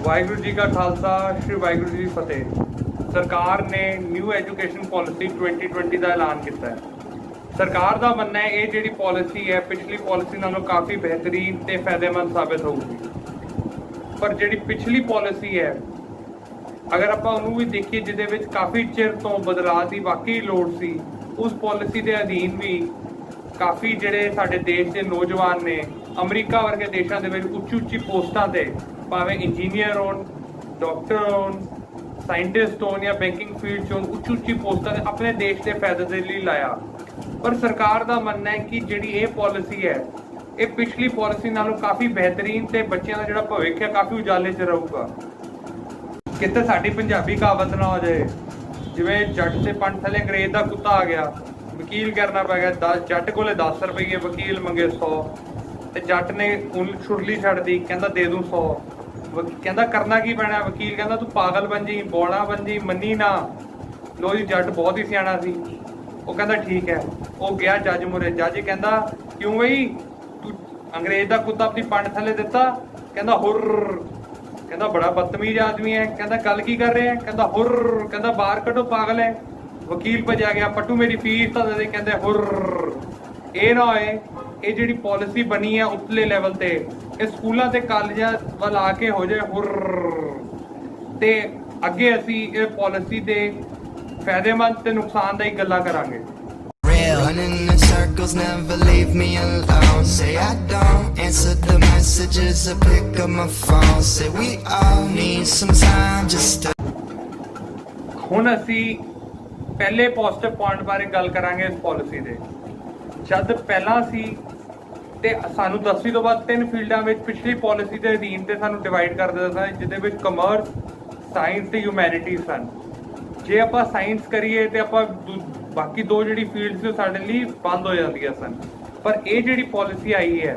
वाहिगुरू जी का खालसा श्री वाहिगुरू जी की फतेह। सरकार ने न्यू एजुकेशन पॉलिसी 2020 का ऐलान किया है। सरकार का मनना है ये जी पॉलिसी है पिछली पॉलिसी नालों काफ़ी बेहतरीन ते फायदेमंद साबित होगी। पर जी पिछली पॉलिसी है अगर आप उन्होंने भी देखिए जिदे काफ़ी चिर तो बदलाव की वाकई लोड़ सी, उस पॉलिसी के अधीन भी काफ़ी जोड़े साडे देश के नौजवान ने अमरीका वर्गे देशों के उच्ची उच्ची पोस्टां ते भावें इंजीनियर हो, डॉक्टर हो, साइंटिस्ट हो या बैंकिंग फील्ड हो, उच्ची उच्ची पोस्टां ते अपने देश के फायदे के लिए लाया। पर सरकार का मनना है कि जी ये पॉलिसी है ये पिछली पॉलिसी नालों काफ़ी बेहतरीन ते बच्चों का जो भविख है काफ़ी उजाले च रहूगा। कितने साडी पंजाबी कहावत ना हो जाए जिवें जट से पंड थले अंग्रेज का कुत्ता आ गया, वकील करना पै गया, जट को 10 रुपये वकील मंगे 100 ते जट ने उन छुरली छड़ दी, कहता दे दूं 100। कहता करना की पैना, वकील कहता तू पागल बन जी, बौड़ा बन जी, मनी ना। लो जी जट बहुत ही सियाना सी, वो कहता ठीक है। वो गया जज मुरे, जज कहता क्यों बई तू अंग्रेज का कुत्ता अपनी पंड थले दिता? कहता हुर्र। कहता बड़ा बदतमीज आदमी है। कहता गल की कर रहे हैं? कहता हुर्र। कहता बाहर कटो पागल है। वकील भजा गया, पट्टू मेरी फीस तो दे। कहते हुर्र। ये ना होए ये जी पॉलिसी बनी है उतले लैवल ते ये स्कूलों ते कॉलेजां वाल आके हो जाए हुर्र। ते अगे असी ये पॉलिसी दे फायदेमंद ते नुकसानदायक गल्लां करांगे। Running in circles, never leave me alone. Say I don't answer the messages, I pick up my phone. Say we all need some time just to. हुण असी पहले पॉजिटिव पॉइंट बारे गल करांगे इस पॉलिसी दे। जद पहला सी ते सानू 10वीं तो बाद 3 फील्डां विच पिछली पॉलिसी के अधीन ते सानू डिवाइड कर दिता था जिहदे विच कमर्स, साइंस ते ह्यूमैनिटीज़ सन। जे आपां साइंस करिए ते आपां बाकी 2 जी फील्ड से साढ़े लिए बंद हो जाती सन। पर यह जी पॉलिसी आई है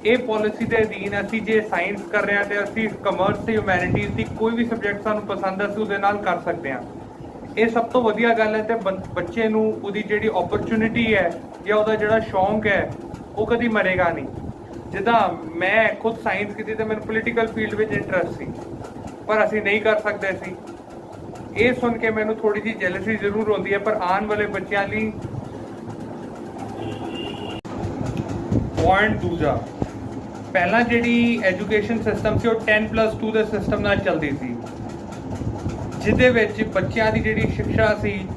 ये पॉलिसी के अधीन असी जे साइंस कर रहे हैं तो असी कमर्स से ह्यूमैनिटीज़ की कोई भी सबजैक्ट सानू पसंद है असी उहदे नाल कर सकते हैं। ये सब तो वधिया गल है। तो बच्चे नूं उहदी जिहड़ी अपॉर्चुनिटी है या उहदा जिहड़ा शौक है वो कभी मरेगा नहीं। जिदा मैं खुद साइंस की तो मैंने पोलीटिकल फील्ड में इंटरस्ट सी पर असी नहीं कर सकते सी। ये सुन के मैंने थोड़ी जी जेलसी जरूर होती है। पर आने वाले बच्चों लिए पॉइंट दूजा पहला जी एजुकेशन सिस्टम से 10+2 के सिस्टम नाल चलती सी जिदे विच बच्चों की जी शिक्षा सी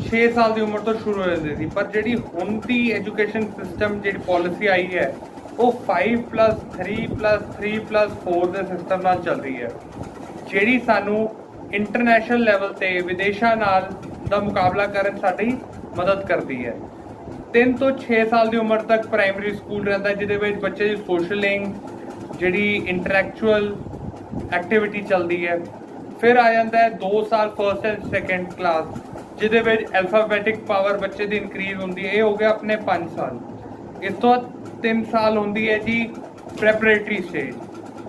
6 साल की उम्र तो शुरू हो जाती थी। पर जी हुण दी एजुकेशन सिस्टम जी पॉलिसी आई है वो 5+3+3+4 के सिस्टम नाल चल रही है जी सानू इंटरनेशनल लैवल ते विदेशों नाल दा मुकाबला करन साडी मदद करती है। 3 तो 6 साल की उम्र तक प्राइमरी स्कूल रहता है जिहदे विच बच्चे की सोशलिंग जिहड़ी इंटरैक्चुअल एक्टिविटी चलती है। फिर आ जाता है 2 साल फर्स्ट एंड सैकेंड क्लास जिहदे विच अल्फाबैटिक पावर बच्चे की इनक्रीज होती है। ये हो गया अपने 5 साल। इस तो 3 साल होती है जी प्रैपरेटरी स्टेज,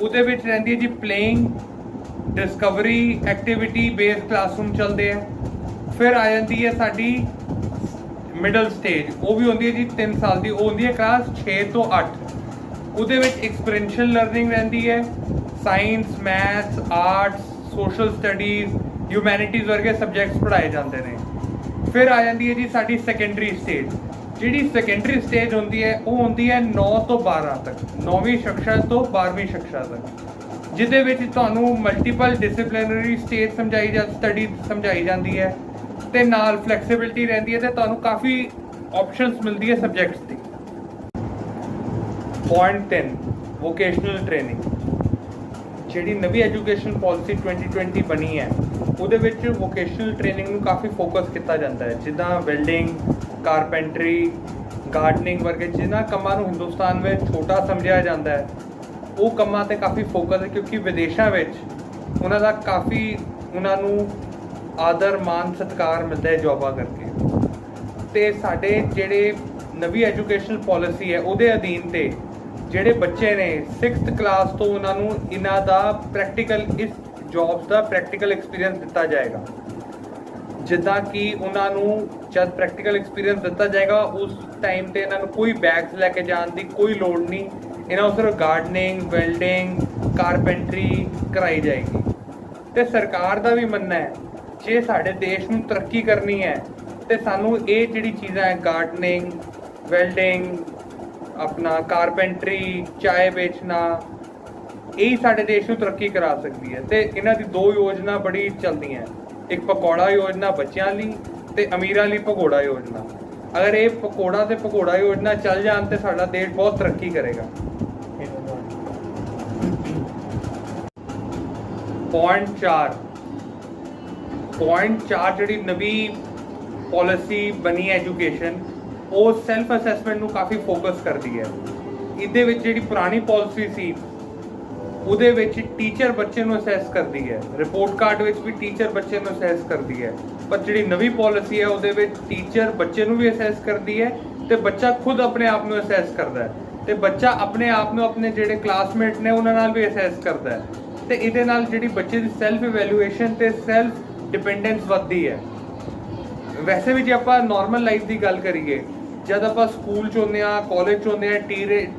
उहदे विच रहिंदी है जी playing, discovery, activity based classroom चलते हैं। फिर आ जाती है साडी मिडल स्टेज, वो भी होती है जी 3 साल की, वो होती है क्लास 6 तो 8। उहदे विच एक्सपीरियंशियल लर्निंग रहिंदी है, science, maths, arts, social studies, humanities वर्गे सबजैक्ट्स पढ़ाए जाते हैं। फिर आ जाती है जी साडी सैकेंडरी स्टेज। जी सैकेंडरी स्टेज होती है वो होती है 9 तो 12 तक, 9वीं कक्षा तो 12वीं कक्षा तक, जिहदे विच तुहानू मल्टीपल डिसिपलिनरी स्टेज स्टडी समझाई जाती है ते नाल फ्लैक्सीबिलिटी रहती है तो तुहानू काफ़ी ऑप्शनस मिलती है सबजैक्ट्स की। पॉइंट 3 वोकेशनल ट्रेनिंग जी नवी एजुकेशन पॉलिसी 2020 बनी है उहदे विच वोकेशनल ट्रेनिंग नूं काफ़ी फोकस किया जाता है। जिदा वेल्डिंग, कारपेंटरी, गार्डनिंग वर्गे जिन्हां कामां नूं हिंदुस्तान में छोटा समझा जाता है वो कामां ते काफ़ी फोकस है क्योंकि विदेशों में उन्हां दा काफ़ी उन्होंने आदर मान सत्कार मिलता है जॉबां करके। तो साडे जिहड़े नवी एजुकेशन पॉलिसी है उहदे अधीन ते जिहड़े बच्चे ने 6th क्लास तो उन्होंने इन्हां दा प्रैक्टिकल इस जॉब्स का प्रैक्टिकल एक्सपीरियंस दिता जाएगा। जिदा कि उन्होंने जब प्रैक्टिकल एक्सपीरियंस दिता जाएगा उस टाइम पर इन्होंने कोई बैग्स लैके जाने की कोई लोड़ नहीं। इन्होंने सिर्फ गार्डनिंग, वेल्डिंग, कारपेंटरी कराई जाएगी। तो सरकार का भी मनना है जे साडे देश नूं तरक्की करनी है तो सानू ये जिहड़ी चीज़ां है गार्डनिंग, वैल्डिंग, अपना कारपेंटरी, चाय बेचना, यही साडे देश नूं तरक्की करा सकती है। तो इन्हां दी दो योजना बड़ी चलदियां, एक पकौड़ा योजना बच्चों लई ते अमीरां लई भगोड़ा योजना। अगर ये पकौड़ा ते भगोड़ा योजना चल जान तो साडा देश बहुत तरक्की करेगा। पॉइंट 4 जिहड़ी नवी पॉलिसी बनी एजुकेशन वो सैल्फ असैसमेंट नूं काफ़ी फोकस करती है। इहदे विच जिहड़ी पुरानी पॉलिसी सी ਉਹਦੇ ਵਿੱਚ ਟੀਚਰ ਬੱਚੇ ਨੂੰ ਅਸੈਸ ਕਰਦੀ ਹੈ, ਰਿਪੋਰਟ ਕਾਰਡ ਵਿੱਚ ਵੀ ਟੀਚਰ ਬੱਚੇ ਨੂੰ ਅਸੈਸ ਕਰਦੀ ਹੈ, ਪਰ ਜਿਹੜੀ ਨਵੀਂ ਪਾਲਿਸੀ ਹੈ ਉਹਦੇ ਵਿੱਚ ਟੀਚਰ ਬੱਚੇ ਨੂੰ ਵੀ ਅਸੈਸ ਕਰਦੀ ਹੈ ਤੇ ਬੱਚਾ ਖੁਦ ਆਪਣੇ ਆਪ ਨੂੰ ਅਸੈਸ ਕਰਦਾ ਹੈ ਤੇ ਬੱਚਾ ਆਪਣੇ ਆਪ ਨੂੰ ਆਪਣੇ ਜਿਹੜੇ ਕਲਾਸਮੇਟ ਨੇ ਉਹਨਾਂ ਨਾਲ ਵੀ ਅਸੈਸ ਕਰਦਾ ਹੈ ਤੇ ਇਹਦੇ ਨਾਲ ਜਿਹੜੀ ਬੱਚੇ ਦੀ ਸੈਲਫ ਇਵੈਲੂਏਸ਼ਨ ਤੇ ਸੈਲਫ ਡਿਪੈਂਡੈਂਸ ਵੱਧਦੀ ਹੈ। ਵੈਸੇ ਵੀ ਜੇ ਆਪਾਂ ਨਾਰਮਲ ਲਾਈਫ ਦੀ ਗੱਲ ਕਰੀਏ, जब आप स्कूल च होंदे आ, कॉलेज च होंदे आ,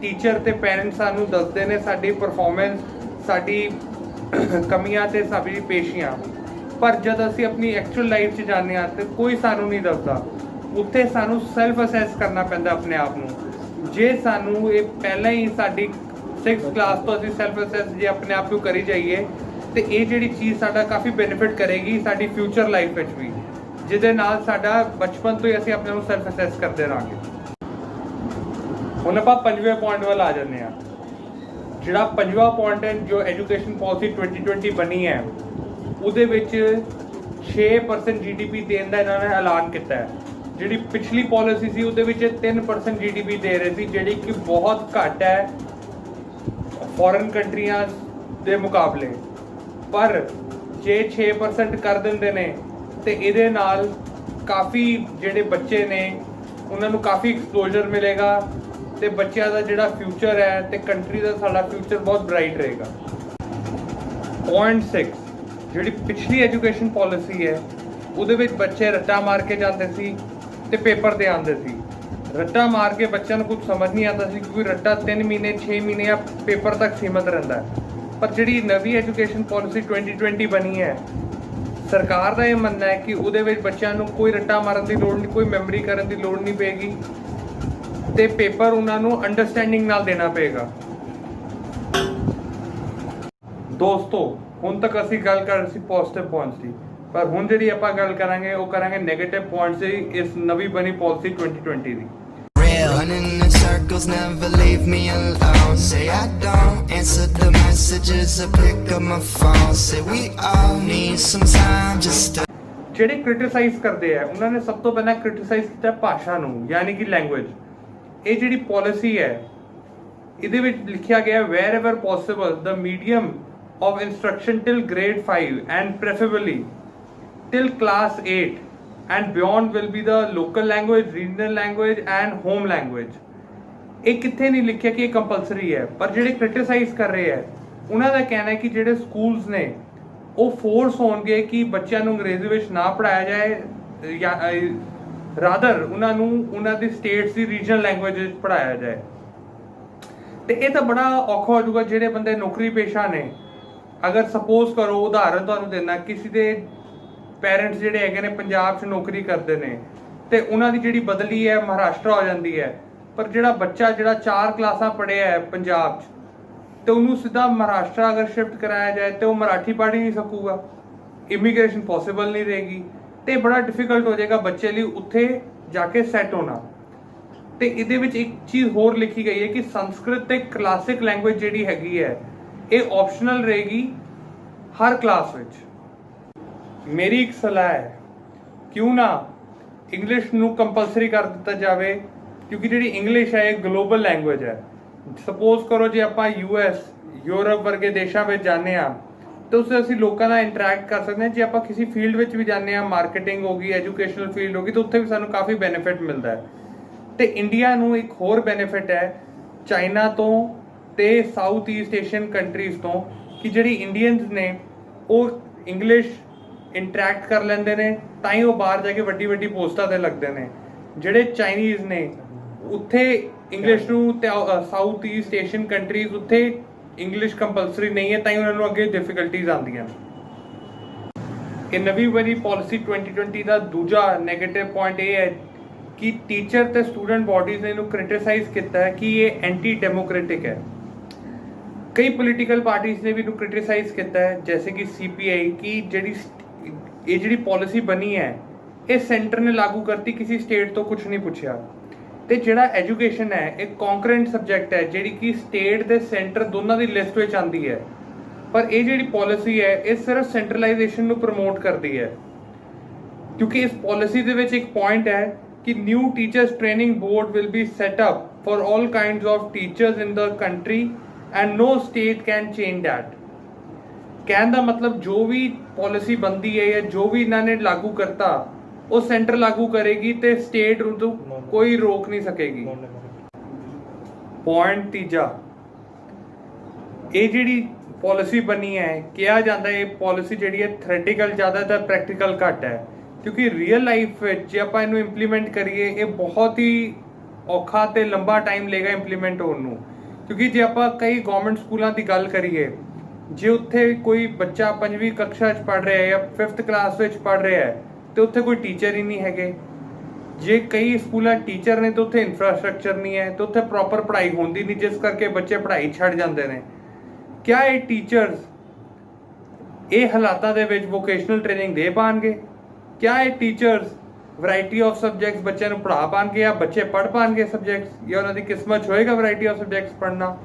टीचर ते पेरेंट्स सानू दसदे ने साडी परफॉर्मेंस, साडी कमियां ते साडी पेशियां, पर जब असीं अपनी एक्चुअल लाइफ च जाने आ ते कोई सानू नहीं दसदा। उत्थे सानू सैल्फ असैस करना पैंदा अपने आप नू। जे सानू ये पहले ही साडी 6th क्लास तो असीं सैल्फ असैस जे अपने आप नू करी जाइए ते ये जिहड़ी चीज़ साडा काफ़ी बेनिफिट करेगी साडी फ्यूचर लाइफ विच भी, ਜਿਹਦੇ ਨਾਲ ਸਾਡਾ ਬਚਪਨ ਤੋਂ ਹੀ ਅਸੀਂ ਆਪਣੇ ਨੂੰ ਸੈਲਫ ਅਸੈਸ ਕਰਦੇ ਰਹਾਂਗੇ। ਹੁਣ ਆਪਾਂ ਪੰਜਵੇਂ ਪੁਆਇੰਟ ਵੱਲ ਆ ਜਾਂਦੇ ਹਾਂ। ਜਿਹੜਾ ਪੰਜਵਾਂ ਪੁਆਇੰਟ ਹੈ ਜੋ ਐਜੂਕੇਸ਼ਨ ਪਾਲਿਸੀ 2020 ਬਣੀ ਹੈ ਉਹਦੇ ਵਿੱਚ 6% GDP ਦੇਣ ਦਾ ਇਹਨਾਂ ਨੇ ਐਲਾਨ ਕੀਤਾ ਹੈ। ਜਿਹੜੀ ਪਿਛਲੀ ਪਾਲਿਸੀ ਸੀ ਉਹਦੇ ਵਿੱਚ 3% GDP ਦੇ ਰਹੇ ਸੀ, ਜਿਹੜੀ ਕਿ ਬਹੁਤ ਘੱਟ ਹੈ ਫੋਰਨ ਕੰਟਰੀਆਂ ਦੇ ਮੁਕਾਬਲੇ। ਪਰ ਜੇ 6% ਕਰ ਦਿੰਦੇ ਨੇ ਤੇ ਇਹਦੇ ਨਾਲ ਕਾਫੀ ਜਿਹੜੇ ਬੱਚੇ ਨੇ ਉਹਨਾਂ ਨੂੰ ਕਾਫੀ ਐਕਸਪੋਜ਼ਰ ਮਿਲੇਗਾ ਤੇ ਬੱਚਿਆਂ ਦਾ ਜਿਹੜਾ ਫਿਊਚਰ ਹੈ ਤੇ ਕੰਟਰੀ ਦਾ ਸਾਡਾ ਫਿਊਚਰ ਬਹੁਤ ਬ੍ਰਾਈਟ ਰਹੇਗਾ। ਪੁਆਇੰਟ 6 ਜਿਹੜੀ ਪਿਛਲੀ ਐਜੂਕੇਸ਼ਨ ਪਾਲਿਸੀ ਹੈ ਉਹਦੇ ਵਿੱਚ ਬੱਚੇ ਰੱਟਾ ਮਾਰ ਕੇ ਜਾਂਦੇ ਸੀ ਤੇ ਪੇਪਰ ਦੇ ਆਉਂਦੇ ਸੀ। ਰੱਟਾ ਮਾਰ ਕੇ ਬੱਚਿਆਂ ਨੂੰ ਕੁਝ ਸਮਝ ਨਹੀਂ ਆਉਂਦਾ ਸੀ ਕਿਉਂਕਿ ਰੱਟਾ 3 ਮਹੀਨੇ 6 ਮਹੀਨੇ ਜਾਂ ਪੇਪਰ ਤੱਕ ਸੀਮਤ ਰਹਿੰਦਾ ਹੈ। ਪਰ ਜਿਹੜੀ ਨਵੀਂ ਐਜੂਕੇਸ਼ਨ ਪਾਲਿਸੀ 2020 ਬਣੀ ਹੈ, ਸਰਕਾਰ ਦਾ ਇਹ ਮੰਨਣਾ ਹੈ ਕਿ ਉਹਦੇ ਵਿੱਚ ਬੱਚਿਆਂ ਨੂੰ ਕੋਈ ਰੱਟਾ ਮਾਰਨ ਦੀ ਲੋੜ ਨਹੀਂ, ਕੋਈ ਮੈਮਰੀ ਕਰਨ ਦੀ ਲੋੜ ਨਹੀਂ ਪਏਗੀ ਤੇ ਪੇਪਰ ਉਹਨਾਂ ਨੂੰ ਅੰਡਰਸਟੈਂਡਿੰਗ ਨਾਲ ਦੇਣਾ ਪਏਗਾ। ਦੋਸਤੋ ਹੁਣ ਤੱਕ ਅਸੀਂ ਗੱਲ ਕਰ ਰਹੇ ਸੀ ਪੋਜ਼ਿਟਿਵ ਪੁਆਇੰਟਸ ਦੀ, ਪਰ ਹੁਣ ਜਿਹੜੀ ਆਪਾਂ ਗੱਲ ਕਰਾਂਗੇ ਉਹ ਕਰਾਂਗੇ ਨੈਗੇਟਿਵ ਪੁਆਇੰਟਸ ਦੀ ਇਸ ਨਵੀਂ ਬਣੀ policy 2020 the. Running in circles, never leave me alone. Say I don't answer the messages or pick up my phone. Say we all need some time just to ਜਿਹੜੇ ਕ੍ਰਿਟਿਸਾਈਜ਼ ਕਰਦੇ ਆ ਉਹਨਾਂ ਨੇ ਸਭ ਤੋਂ ਪਹਿਲਾਂ ਕ੍ਰਿਟਿਸਾਈਜ਼ ਕੀਤਾ ਭਾਸ਼ਾ ਨੂੰ, ਯਾਨੀ ਕਿ ਲੈਂਗੁਏਜ। ਇਹ ਜਿਹੜੀ ਪਾਲਿਸੀ ਹੈ ਇਹਦੇ ਵਿੱਚ ਲਿਖਿਆ ਗਿਆ wherever possible the medium of instruction till grade 5 and preferably till class 8 and beyond will be the local language, regional language and home language। ਇਹ ਕਿੱਥੇ ਨਹੀਂ ਲਿਖਿਆ ਕਿ ਇਹ ਕੰਪਲਸਰੀ ਹੈ, ਪਰ ਜਿਹੜੇ ਕ੍ਰਿਟਿਸਾਈਜ਼ ਕਰ ਰਹੇ ਹੈ ਉਹਨਾਂ ਦਾ ਕਹਿਣਾ ਹੈ ਕਿ ਜਿਹੜੇ ਸਕੂਲਸ ਨੇ ਉਹ ਫੋਰਸ ਹੋਣਗੇ ਕਿ ਬੱਚਿਆਂ ਨੂੰ ਅੰਗਰੇਜ਼ੀ ਵਿੱਚ ਨਾ ਪੜ੍ਹਾਇਆ ਜਾਏ ਜਾਂ ਰਾਦਰ ਉਹਨਾਂ ਨੂੰ ਉਹਨਾਂ ਦੀ ਸਟੇਟਸ ਦੀ ਰੀਜਨਲ ਲੈਂਗੁਏਜ ਵਿੱਚ ਪੜ੍ਹਾਇਆ ਜਾਏ। ਤੇ ਇਹ ਤਾਂ ਬੜਾ ਔਖਾ ਹੋ ਜਾਊਗਾ ਜਿਹੜੇ ਬੰਦੇ ਨੌਕਰੀ ਪੇਸ਼ਾ ਨੇ। ਅਗਰ ਸਪੋਜ਼ ਕਰੋ, ਉਦਾਹਰਨ ਤੁਹਾਨੂੰ ਦੇਣਾ, ਕਿਸੇ ਦੇ पेरेंट्स ਜਿਹੜੇ ਹੈਗੇ ਨੇ ਪੰਜਾਬ 'ਚ ਨੌਕਰੀ ਕਰਦੇ ਨੇ ਤੇ ਉਹਨਾਂ ਦੀ ਜਿਹੜੀ ਬਦਲੀ ਹੈ ਮਹਾਰਾਸ਼ਟਰ ਹੋ ਜਾਂਦੀ ਹੈ, ਪਰ ਜਿਹੜਾ ਬੱਚਾ ਜਿਹੜਾ 4 ਕਲਾਸਾਂ ਪੜ੍ਹਿਆ ਹੈ ਪੰਜਾਬ 'ਚ ਤੇ ਉਹਨੂੰ ਸਿੱਧਾ ਮਹਾਰਾਸ਼ਟਰ ਅਗਰ ਸ਼ਿਫਟ ਕਰਾਇਆ ਜਾਏ ਤੇ ਉਹ ਮਰਾਠੀ ਪੜ੍ਹ ਹੀ ਨਹੀਂ ਸਕੂਗਾ, ਇਮੀਗ੍ਰੇਸ਼ਨ ਪੋਸੀਬਲ ਨਹੀਂ ਰਹੇਗੀ ਤੇ ਬੜਾ ਡਿਫਿਕਲਟ ਹੋ ਜਾਏਗਾ ਬੱਚੇ ਲਈ ਉੱਥੇ ਜਾ ਕੇ ਸੈੱਟ ਹੋਣਾ। ਤੇ ਇਹਦੇ ਵਿੱਚ ਇੱਕ ਚੀਜ਼ ਹੋਰ ਲਿਖੀ ਗਈ ਹੈ ਕਿ ਸੰਸਕ੍ਰਿਤ ਤੇ ਕਲਾਸਿਕ ਲੈਂਗੁਏਜ ਜਿਹੜੀ ਹੈਗੀ ਹੈ ਇਹ ਆਪਸ਼ਨਲ ਰਹੇਗੀ ਹਰ ਕਲਾਸ ਵਿੱਚ। मेरी एक सलाह है क्यों ना इंग्लिश नू कंपलसरी कर दिता जाए, क्योंकि जी इंग्लिश है एक ग्लोबल लैंग्वेज है। सपोज करो जे आप US यूरोप वर्गे देशों में जाने तो उससे असी लोगों का इंटरैक्ट कर सकते हैं। जे आप किसी फील्ड में भी जाने, मार्केटिंग होगी, एजुकेशनल फील्ड होगी, तो उत्थे भी सानू काफ़ी बेनिफिट मिलता है। तो इंडिया नू एक होर बेनिफिट है चाइना तो ते साउथ ईस्ट एशियन कंट्रीज़ तो कि जिहड़ी इंडियंस ने वो इंग्लिश इंटरैक्ट कर लेंदे ने, तां ही वो बाहर जाके वड्डी वड्डी पोस्टां ते लगदे ने। जिहड़े चाइनीज़ ने उत्थे इंग्लिश नू ते साउथ ईस्ट एशियन कंट्रीज़ उत्थे ਇੰਗਲਿਸ਼ ਕੰਪਲਸਰੀ ਨਹੀਂ ਹੈ ਤਾਂ ਹੀ ਉਹਨਾਂ ਨੂੰ ਅੱਗੇ ਡਿਫਿਕਲਟੀਜ਼ ਆਉਂਦੀਆਂ ਨੇ। ਇਹ ਨਵੀਂ ਬਣੀ ਪਾਲਿਸੀ 2020 ਦਾ ਦੂਜਾ ਨੈਗੇਟਿਵ ਪੁਆਇੰਟ ਇਹ ਹੈ ਕਿ ਟੀਚਰ ਤੇ ਸਟੂਡੈਂਟ ਬਾਡੀਜ਼ ਨੇ ਇਹਨੂੰ ਕ੍ਰਿਟਿਸਾਈਜ਼ ਕੀਤਾ ਹੈ ਕਿ ਇਹ ਐਂਟੀ ਡੈਮੋਕ੍ਰੈਟਿਕ ਹੈ। ਕਈ ਪੋਲੀਟੀਕਲ ਪਾਰਟੀਜ਼ ਨੇ ਵੀ ਇਹਨੂੰ ਕ੍ਰਿਟਿਸਾਈਜ਼ ਕੀਤਾ ਹੈ, ਜੈਸੇ ਕਿ CPI, ਕਿ ਜਿਹੜੀ ਪਾਲਿਸੀ ਬਣੀ ਹੈ ਇਹ ਸੈਂਟਰ ਨੇ ਲਾਗੂ ਕਰਤੀ, ਕਿਸੇ ਸਟੇਟ ਤੋਂ ਕੁਝ ਨਹੀਂ ਪੁੱਛਿਆ। ਤੇ ਜਿਹੜਾ ਐਜੂਕੇਸ਼ਨ ਹੈ ਇਹ ਕੌਨਕਰੈਂਟ ਸਬਜੈਕਟ ਹੈ, ਜਿਹੜੀ ਕਿ ਸਟੇਟ ਤੇ ਸੈਂਟਰ ਦੋਨਾਂ ਦੀ ਲਿਸਟ ਵਿੱਚ ਆਉਂਦੀ ਹੈ। ਪਰ ਇਹ ਜਿਹੜੀ ਪਾਲਿਸੀ ਹੈ ਇਹ ਸਿਰਫ ਸੈਂਟਰਲਾਈਜੇਸ਼ਨ ਨੂੰ ਪ੍ਰਮੋਟ ਕਰਦੀ ਹੈ, ਕਿਉਂਕਿ ਇਸ ਪਾਲਿਸੀ ਦੇ ਵਿੱਚ ਇੱਕ ਪੁਆਇੰਟ ਹੈ ਕਿ new teachers training board will be set up for all kinds of teachers in the country and no state can change that. ਕਹਿਣ ਦਾ ਮਤਲਬ ਜੋ ਵੀ ਪਾਲਿਸੀ ਬਣਦੀ ਹੈ ਜਾਂ ਜੋ ਵੀ ਇਹਨਾਂ ਨੇ ਲਾਗੂ ਕਰਤਾ ਉਹ ਸੈਂਟਰ ਲਾਗੂ ਕਰੇਗੀ ਤੇ ਸਟੇਟ ਉਦੋਂ ਕੋਈ ਰੋਕ ਨਹੀਂ ਸਕੇਗੀ। ਪੁਆਇੰਟ ਤੀਜਾ, ਇਹ ਜਿਹੜੀ ਪਾਲਿਸੀ ਬਣੀ ਹੈ ਕਿਹਾ ਜਾਂਦਾ ਇਹ ਪਾਲਿਸੀ ਜਿਹੜੀ ਹੈ ਥਿਓਰੈਟੀਕਲ ਜ਼ਿਆਦਾ ਤਾਂ ਪ੍ਰੈਕਟੀਕਲ ਘੱਟ ਹੈ, ਕਿਉਂਕਿ ਰੀਅਲ ਲਾਈਫ ਵਿੱਚ ਜੇ ਆਪਾਂ ਇਹਨੂੰ ਇੰਪਲੀਮੈਂਟ ਕਰੀਏ ਇਹ ਬਹੁਤ ਹੀ ਔਖਾ ਤੇ ਲੰਬਾ ਟਾਈਮ ਲਏਗਾ ਇੰਪਲੀਮੈਂਟ ਹੋਣ ਨੂੰ। ਕਿਉਂਕਿ ਜੇ ਆਪਾਂ ਕਈ ਗਵਰਨਮੈਂਟ ਸਕੂਲਾਂ ਦੀ ਗੱਲ ਕਰੀਏ, ਜੇ ਉੱਥੇ ਕੋਈ ਬੱਚਾ 5ਵੀਂ ਕਕਸ਼ਾ 'ਚ ਪੜ੍ਹ ਰਿਹਾ ਹੈ ਜਾਂ 5th ਕਲਾਸ ਵਿੱਚ ਪੜ੍ਹ ਰਿਹਾ ਹੈ ਤੇ ਉੱਥੇ ਕੋਈ ਟੀਚਰ ਹੀ ਨਹੀਂ ਹੈਗੇ। ਜੇ ਕਈ ਸਕੂਲਾਂ ਟੀਚਰ ਨੇ ਤਾਂ ਉੱਥੇ ਇਨਫਰਾਸਟ੍ਰਕਚਰ ਨਹੀਂ ਹੈ ਤੇ ਉੱਥੇ ਪ੍ਰੋਪਰ ਪੜ੍ਹਾਈ ਹੁੰਦੀ ਨਹੀਂ, ਜਿਸ ਕਰਕੇ ਬੱਚੇ ਪੜ੍ਹਾਈ ਛੱਡ ਜਾਂਦੇ ਨੇ। ਕਿਆ ਇਹ ਟੀਚਰਸ ਇਹ ਹਾਲਾਤਾਂ ਦੇ ਵਿੱਚ ਵੋਕੇਸ਼ਨਲ ਟ੍ਰੇਨਿੰਗ ਦੇ ਪਾਣਗੇ? ਕਿਆ ਇਹ ਟੀਚਰਸ ਵੈਰਾਈਟੀ ਆਫ ਸਬਜੈਕਟਸ ਬੱਚਿਆਂ ਨੂੰ ਪੜ੍ਹਾ ਪਾਣਗੇ ਜਾਂ ਬੱਚੇ ਪੜ੍ਹ ਪਾਣਗੇ ਸਬਜੈਕਟਸ, ਜਾਂ ਉਹਨਾਂ ਦੀ ਕਿਸਮਤ 'ਚ ਹੋਏਗਾ ਵੈਰਾਈਟੀ ਆਫ ਸਬਜੈਕਟਸ ਪੜ੍ਹਨਾ?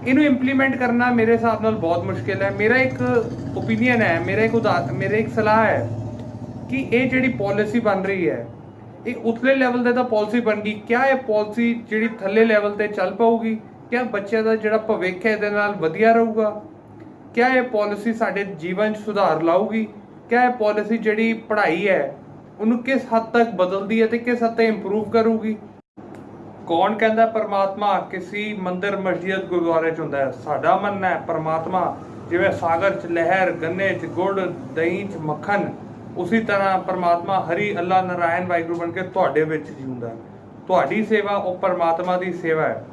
ਇਹਨੂੰ ਇੰਪਲੀਮੈਂਟ ਕਰਨਾ ਮੇਰੇ ਹਿਸਾਬ ਨਾਲ ਬਹੁਤ ਮੁਸ਼ਕਿਲ ਹੈ। ਮੇਰਾ ਇੱਕ ਓਪੀਨੀਅਨ ਹੈ, ਮੇਰਾ ਇੱਕ ਸਲਾਹ ਹੈ ਕਿ ਇਹ ਜਿਹੜੀ ਪਾਲਿਸੀ ਬਣ ਰਹੀ ਹੈ ਇਹ ਉਤਲੇ ਲੈਵਲ ਤੇ ਤਾਂ ਪਾਲਿਸੀ ਬਣ ਗਈ, ਕਿਆ ਇਹ ਪਾਲਿਸੀ ਜਿਹੜੀ ਥੱਲੇ ਲੈਵਲ ਤੇ ਚੱਲ ਪਾਊਗੀ? ਕਿਆ ਬੱਚਿਆਂ ਦਾ ਜਿਹੜਾ ਭਵਿੱਖ ਹੈ ਇਹਦੇ ਨਾਲ ਵਧੀਆ ਰਹੂਗਾ? ਕਿਆ ਇਹ ਪਾਲਿਸੀ ਸਾਡੇ ਜੀਵਨ 'ਚ ਸੁਧਾਰ ਲਾਊਗੀ? ਕਿਆ ਇਹ ਪਾਲਿਸੀ ਜਿਹੜੀ ਪੜ੍ਹਾਈ ਹੈ ਉਹਨੂੰ ਕਿਸ ਹੱਦ ਤੱਕ ਬਦਲਦੀ ਹੈ ਤੇ ਕਿਸ ਹੱਦ ਤੱਕ ਇੰਪਰੂਵ ਕਰੂਗੀ? ਕੌਣ ਕਹਿੰਦਾ ਪਰਮਾਤਮਾ ਕਿਸੇ ਮੰਦਿਰ ਮਸਜਿਦ ਗੁਰਦੁਆਰੇ 'ਚ ਹੁੰਦਾ ਹੈ? ਸਾਡਾ ਮੰਨਣਾ ਹੈ ਪਰਮਾਤਮਾ ਜਿਵੇਂ ਸਾਗਰ 'ਚ ਲਹਿਰ, ਗੰਨੇ 'ਚ ਗੁੜ, ਦਹੀਂ 'ਚ ਮੱਖਣ, ਉਸੇ ਤਰ੍ਹਾਂ ਪਰਮਾਤਮਾ ਹਰੀ ਅੱਲਾ ਨਾਰਾਇਣ ਵਾਹਿਗੁਰੂ ਬਣ ਕੇ ਤੁਹਾਡੇ ਵਿੱਚ ਜਿਉਂਦਾ। ਤੁਹਾਡੀ ਸੇਵਾ ਉਹ ਪਰਮਾਤਮਾ ਦੀ ਸੇਵਾ ਹੈ।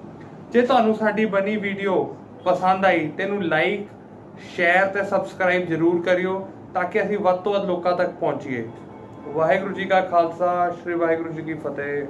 ਜੇ ਤੁਹਾਨੂੰ ਸਾਡੀ ਬਣੀ ਵੀਡੀਓ ਪਸੰਦ ਆਈ ਤੇ ਇਹਨੂੰ ਲਾਈਕ, ਸ਼ੇਅਰ ਤੇ ਸਬਸਕ੍ਰਾਈਬ ਜ਼ਰੂਰ ਕਰਿਓ ਤਾਂ ਕਿ ਅਸੀਂ ਵੱਧ ਤੋਂ ਵੱਧ ਲੋਕਾਂ ਤੱਕ ਪਹੁੰਚੀਏ। ਵਾਹਿਗੁਰੂ ਜੀ ਕਾ ਖਾਲਸਾ, ਸ਼੍ਰੀ ਵਾਹਿਗੁਰੂ ਜੀ ਕੀ ਫਤਿਹ।